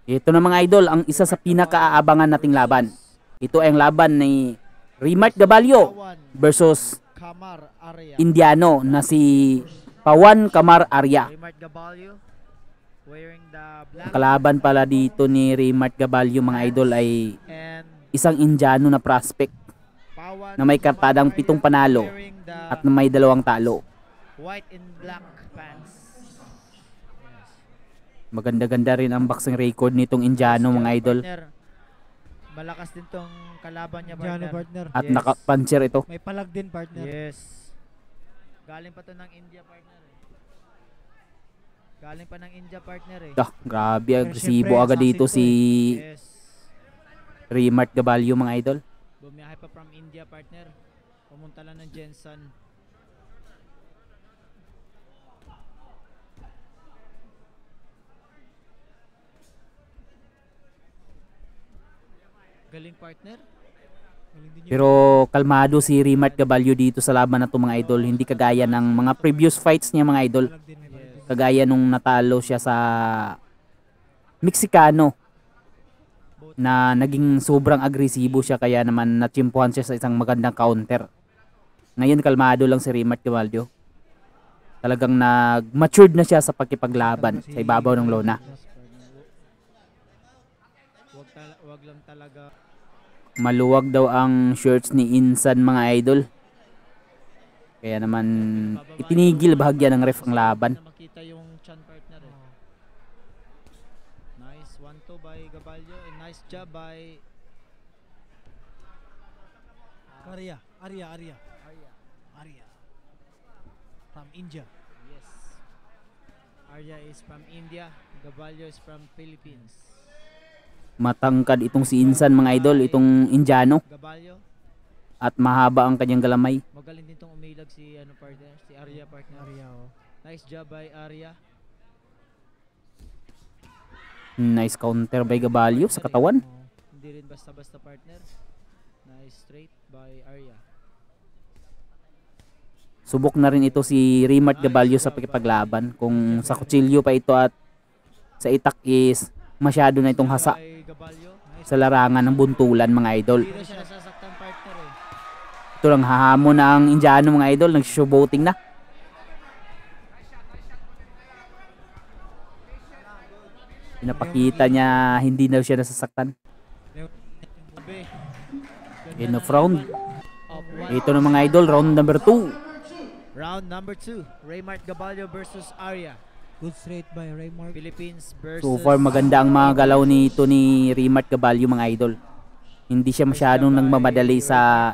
Ito na mga idol, ang isa sa pinaka-aabangan nating laban. Ito ay ang laban ni Remark Gabalio versus Kamar Arya. Indiano na si Pawan Kamar Arya. Remark Gabalio wearing the black Ang kalaban pala dito ni Remark Gabalio mga idol ay and isang Indiano na prospect Pawan na may kartadang 7 panalo wearing the at na may 2 talo. white and black pants. Maganda-ganda rin ang boxing record nitong Indiano mga idol. Partner, malakas din tong kalaban niya Indiano partner. partner. At Yes. naka-puncher ito. May palag din partner. Yes. Galing pa to ng India partner eh. Galing pa ng India partner eh. Grabe, Pero agresibo syempre, agad dito assassin si Yes. Remark Gabalio mga idol. Bumiyahe pa from India partner. Pumunta lang ng Jensen. Galing partner. Galing din yun. Pero kalmado si Remark Gabalio dito sa laban na to mga idol. Hindi kagaya ng mga previous fights niya mga idol. Palag din, may palag din. Kagaya nung natalo siya sa Mexicano na naging sobrang agresibo siya kaya naman natsimpuhan siya sa isang magandang counter. Ngayon kalmado lang si Remark Gabalio. Talagang nag-matured na siya sa pagkipaglaban sa ibabaw ng lona. Wag lang talaga. Maluwag daw ang shirts ni Insan mga idol. Kaya naman itinigil bahagya ng ref ang laban. Na makita yung chan partner eh. Nice 1-2 by Gabalio and nice job by Arya. From India. yes. Arya is from India, Gabalio is from Philippines. Matangkad itong si Insan mga idol, itong Indiano. Gabalio, At mahaba ang kanyang galamay. magaling din tong umilag si ano partner, si Arya partner. Arya oh. Nice job by Arya. Nice counter by Gabalio sa katawan. Oh. Hindi rin basta-basta partner. Nice straight by Arya. Subok na rin ito si Remark Gabalio sa pakipaglaban. Kung sa kutsilyo pa ito at sa itak is masyado na itong hasa By Gabalio. sa larangan ng buntulan mga idol. Hindi na siya nasasaktan partner eh. Ito lang hahamon na ang Indiano mga idol, nag-showboating na. Pinapakita niya hindi daw siya nasasaktan. Sabi, In of round. of one. Ito na mga idol, round number 2. Round number 2, Remark Gabalio versus Arya. Good straight by Raymark. Philippines versus So far maganda ang mga galaw nito ni Remark Gabalio mga idol. Hindi siya masyadong nagmamadali sa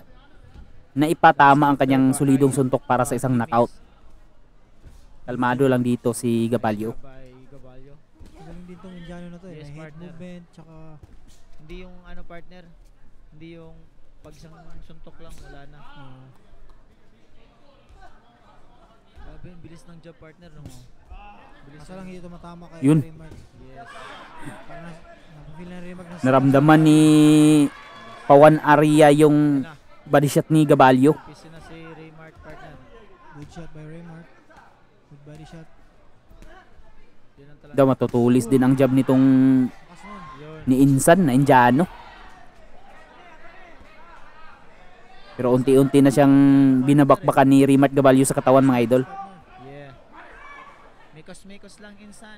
naipatama ang kanyang solidong suntok para sa isang knockout. Kalmado lang dito si Gabalio. by Gabalio. Galing din tong Indiano na to eh. Yes, May head partner. movement, tsaka Hindi yung ano partner, hindi yung pag isang suntok lang wala na. Grabe, ang bilis ng job partner no. Bilis asa lang hindi tumatama kay Yun. Raymark. Yes. Parang na-feel na Raymark na Naramdaman ni Pawan Arya yung Na, body shot ni Gabalio. busy na si Remark partner. good shot by Raymark. Good body shot. Yun ang talaga. Daw matutulis din ang jab nitong Lakas nun. Yun. ni Insan na Indiano. Pero unti-unti na siyang binabakbakan ni Remark Gabalio sa katawan mga idol. Yeah. Mikos lang insan.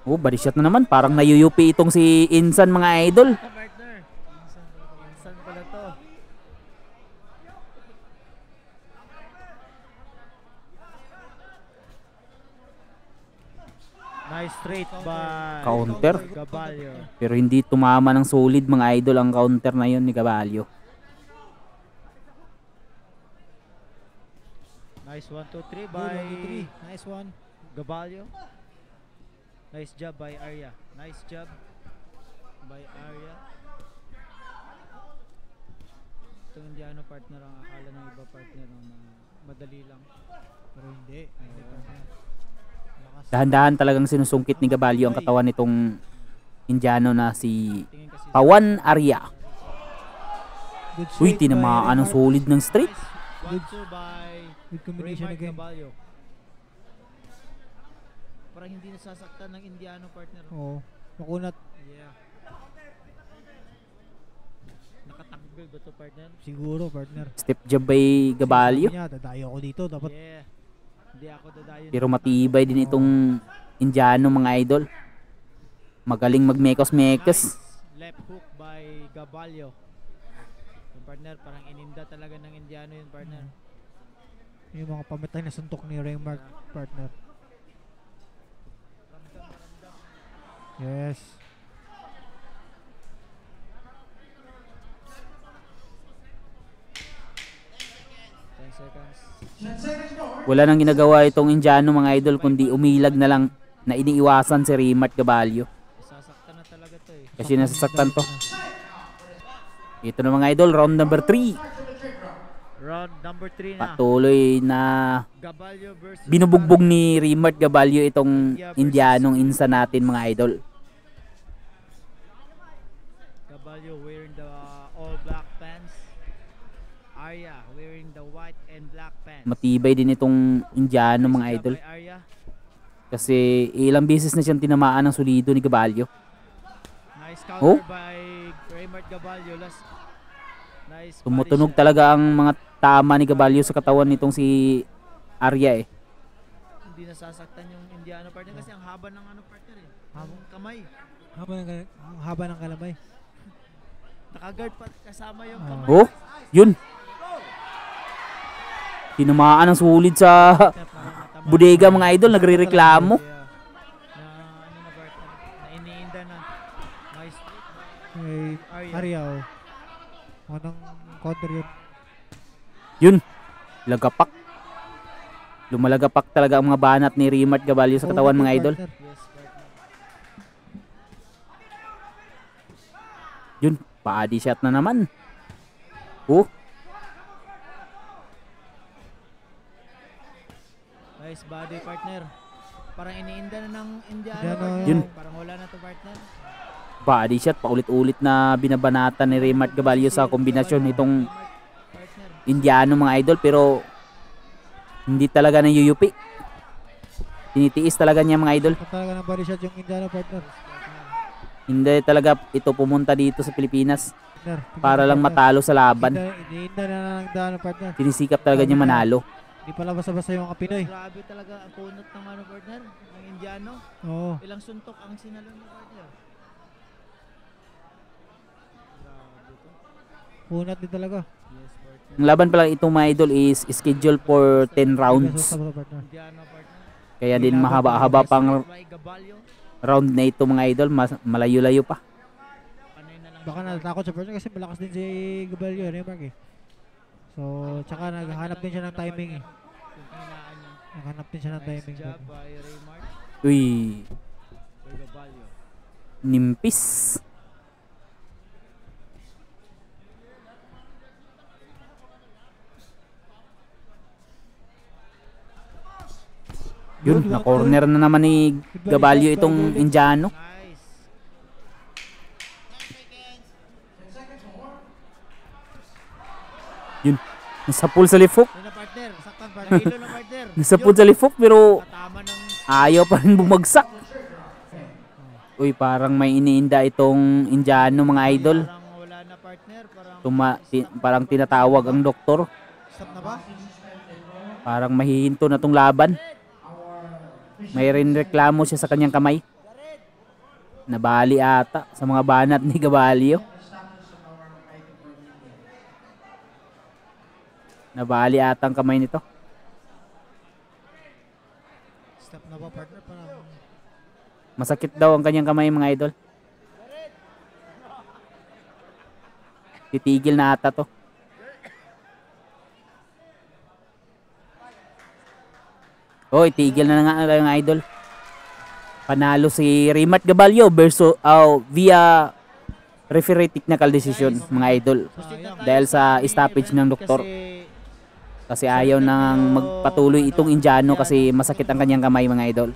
Oh, body shot na naman. Parang nayuyupi itong si Insan mga idol. Partner. Insan pala to. Nice straight by Counter. Gabalio. Pero hindi tumama ng solid mga idol ang counter na yon ni Gabalio. Nice 1-2-3 Good, by 1, 2, 3. Nice one. Gabalio. Nice job by Arya. Nice job by Arya. Itong Indiano partner ang akala ng iba partner na madali lang. Pero hindi. Hindi partner. Lakas. Dahan-dahan talagang sinusungkit ni Gabalio ang katawan nitong Indiano na si Tingin kasi Pawan Arya. Good Uy, straight by tinamaan ang Raymark. solid ng straight. Nice 1-2 by Good combination Remark again. Gabalio. parang hindi nasasaktan ng Indiano, partner. Oo. Makunat. Yeah. Nakatakbil ba to, partner? Siguro, partner. Step jab by Gabalyo. Sabi niya, dadayo ako dito. Dapat Yeah. Hindi ako dadayon. Pero matibay din itong Indiano, mga idol. Magaling magmekos-mekos. Nice left hook by Gabalyo. Yung partner, parang ininda talaga ng Indiano yun, partner. yung mga pamatay na suntok ni Raymark, partner. Yes. Wala nang ginagawa itong Indiano, mga idol, kundi umilag na lang na iniiwasan si Raymart Gabalyo. Sasaktan na talaga to eh. Kasi nasasaktan to. Ito na mga idol, round number 3. Round number 3 na. Patuloy na Gabalyo versus binubugbog ni Raymart Gabalyo itong Indianong insa natin, mga idol. Gabalyo wearing the all black pants. Arya wearing the white and black pants. Matibay din itong Indiano, mga idol. By Arya. Kasi ilang beses na siyang tinamaan ng solido ni Gabalyo. Nice Oh. counter by Raymart Gabalyo. Nice body Tumutunog shot. talaga ang mga tama ni Gabalyo sa katawan nitong si Arya eh. Hindi nasasaktan yung Indiano partner kasi ang haba ng ano partner eh. Habang kamay. Ang haba ng kalamay. Nakaguard pa kasama yung kamay. Oh, yun. Tinamaan ng sulit sa bodega, mga idol, nagrereklamo. Na ano na partner, na iniinda na. Nice trick by May Arya. Arya, oh. Anong counter yun? Yun, lagapak. Lumalagapak talaga ang mga banat ni Raymart Gabalyo sa katawan, mga idol. Partner. Yes, partner. Yun, body shot na naman. Oh, Nice body partner. Parang iniinda na ng Indiano Indiano, partner. Yun. Parang wala na to partner. body shot, paulit-ulit na binabanatan ni Raymart Gabalyo sa kombinasyon nitong Partner. Indiano, mga idol, pero hindi talaga nayuyupi. Tinitiis talaga niya, mga idol. Ito talaga ng body shot yung Indiano, partner. Hindi talaga ito pumunta dito sa Pilipinas Partner. para lang matalo sa laban. Iniinda na ng Indiano, partner. Sinisikap talaga niya manalo. Hindi pala basta-basta yung mga Pinoy. Grabe talaga ang punot ng ano partner, ng Indiano. Oo. Ilang suntok ang sinalo ni partner. Grabe to. Punat din talaga. Yes, partner. Ang laban pala itong, mga idol, is scheduled for 10 rounds. Basta-basta, partner. Indiano partner. Kaya din mahaba-haba pang By Gabalyo. round na ito, mga idol. Malayo-layo pa. Panay na lang. Baka natatakot siya, partner, kasi malakas din si Gabalyo, Raymark eh. So, tsaka naghahanap din siya ng timing eh. Yung hinaan niya. Naghahanap din siya ng Nice timing. job partner. by Raymart. Uy, By Gabalyo. nimpis. Yun, na-corner na naman ni Gabalyo itong Indiano. Nice. Yun, nasapul sa lifok. Yun na partner. Saktan partner. Hilo na partner. Nasapul sa lifok, pero Katama ng ayaw pa rin bumagsak. Uy, parang may iniinda itong Indiano, mga idol. parang wala na partner. Parang Parang tinatawag ang doktor. Stop na ba? Parang mahihinto na tong laban. May rin reklamo siya sa kanyang kamay. Nabali ata sa mga banat ni Gabalyo. Nabali ata ang kamay nito. Stop na ba, partner? Parang Masakit daw ang kanyang kamay, mga idol. Titigil na ata to. Oh, itigil na nga ang idol. Panalo si Raymart Gabalyo versus via referee technical decision, mga idol. Dahil sa stoppage ng doktor. Kasi ayaw nang magpatuloy itong Indiano kasi masakit ang kanyang kamay, mga idol.